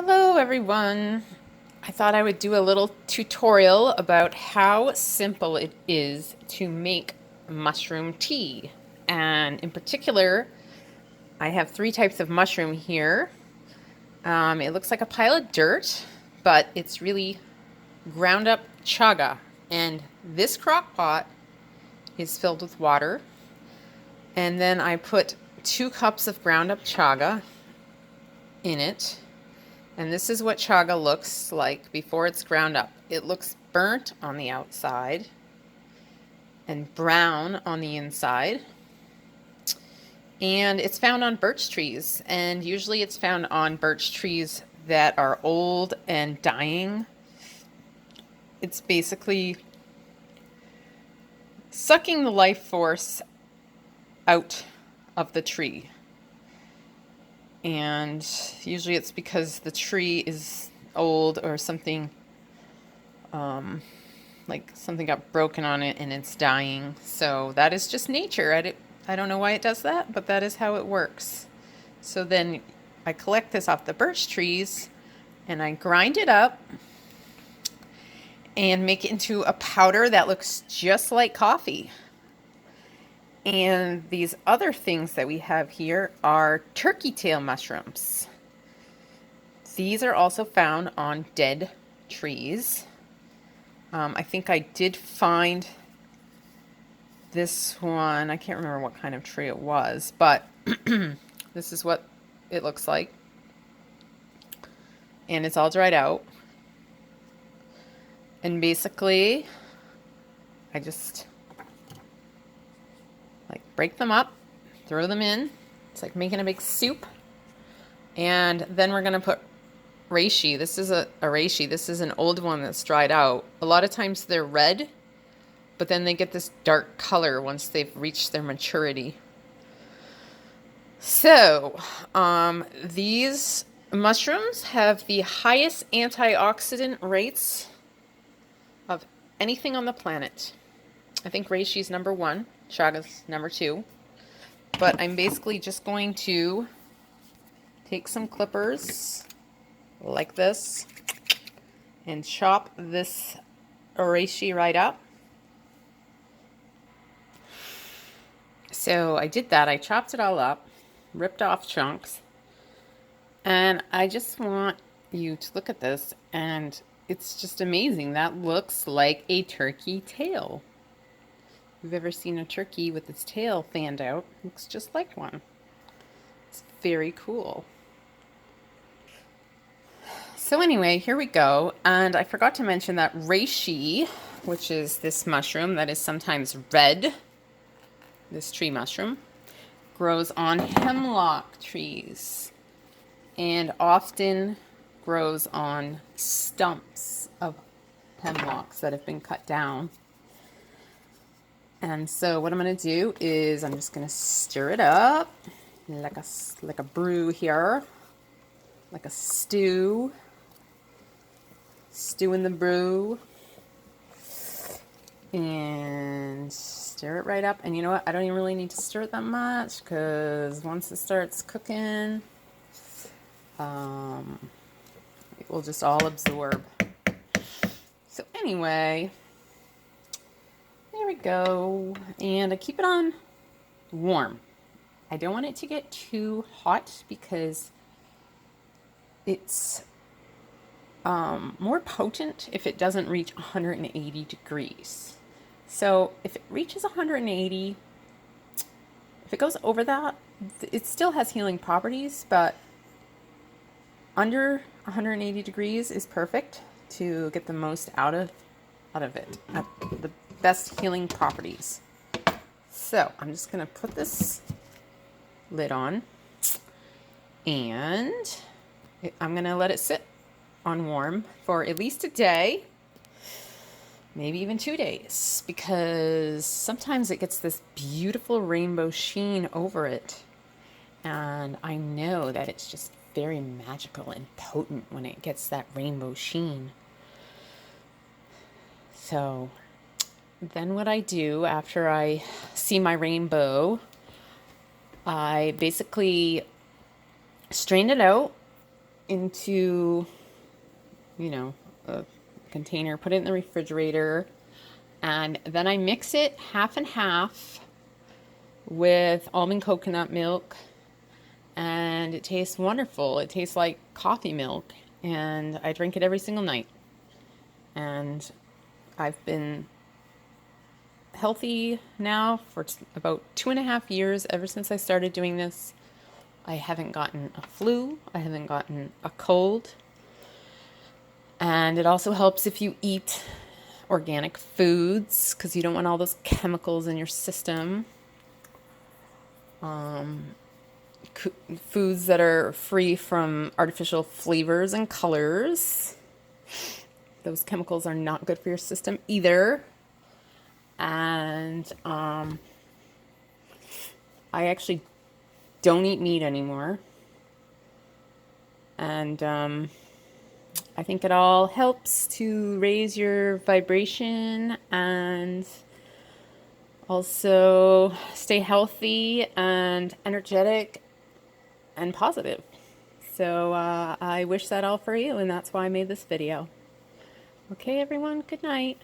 Hello everyone. I thought I would do a little tutorial about how simple it is to make mushroom tea. And in particular, I have three types of mushroom here. It looks like a pile of dirt, but it's really ground up chaga. And this crock pot is filled with water. And then I put 2 cups of ground up chaga in it. And this is what chaga looks like before it's ground up. It looks burnt on the outside and brown on the inside. And it's found on birch trees. And usually it's found on birch trees that are old and dying. It's basically sucking the life force out of the tree. And usually it's because the tree is old or something, like something got broken on it and it's dying. So that is just nature. I don't know why it does that, but that is how it works. So then I collect this off the birch trees and I grind it up and make it into a powder that looks just like coffee. And these other things that we have here are turkey tail mushrooms. These are also found on dead trees. I think I did find this one. I can't remember what kind of tree it was, but this is what it looks like. And it's all dried out. And basically, I just break them up, throw them in. It's like making a big soup. And then we're going to put reishi. This is a reishi. This is an old one that's dried out. A lot of times they're red, but then they get this dark color once they've reached their maturity. So, these mushrooms have the highest antioxidant rates of anything on the planet. I think reishi's number 1. Chaga's number 2. But I'm basically just going to take some clippers like this and chop this reishi right up. So I did that. I chopped it all up, ripped off chunks, and I just want you to look at this, and it's just amazing. That looks like a turkey tail. If you've ever seen a turkey with its tail fanned out, it looks just like one. It's very cool. So anyway, here we go. And I forgot to mention that reishi, which is this mushroom that is sometimes red, this tree mushroom, grows on hemlock trees and often grows on stumps of hemlocks that have been cut down. And so what I'm going to do is I'm just going to stir it up like a brew here, like a stew in the brew, and stir it right up. And you know what? I don't even really need to stir it that much because once it starts cooking, it will just all absorb. So anyway, there we go. And I keep it on warm. I don't want it to get too hot because it's more potent if it doesn't reach 180 degrees. So if it reaches 180, if it goes over that, it still has healing properties, but under 180 degrees is perfect to get the most out of it, the best healing properties. So I'm just going to put this lid on and I'm going to let it sit on warm for at least a day, maybe even 2 days, because sometimes it gets this beautiful rainbow sheen over it. And I know that it's just very magical and potent when it gets that rainbow sheen. So then what I do after I see my rainbow, I basically strain it out into, a container, put it in the refrigerator, and then I mix it half and half with almond coconut milk, and it tastes wonderful. It tastes like coffee milk, and I drink it every single night. And I've been healthy now for about 2.5 years, ever since I started doing this. I haven't gotten a flu, I haven't gotten a cold, and it also helps if you eat organic foods because you don't want all those chemicals in your system. Foods that are free from artificial flavors and colors. Those chemicals are not good for your system either. And I actually don't eat meat anymore. And I think it all helps to raise your vibration and also stay healthy and energetic and positive. So I wish that all for you, and that's why I made this video. Okay, everyone, good night.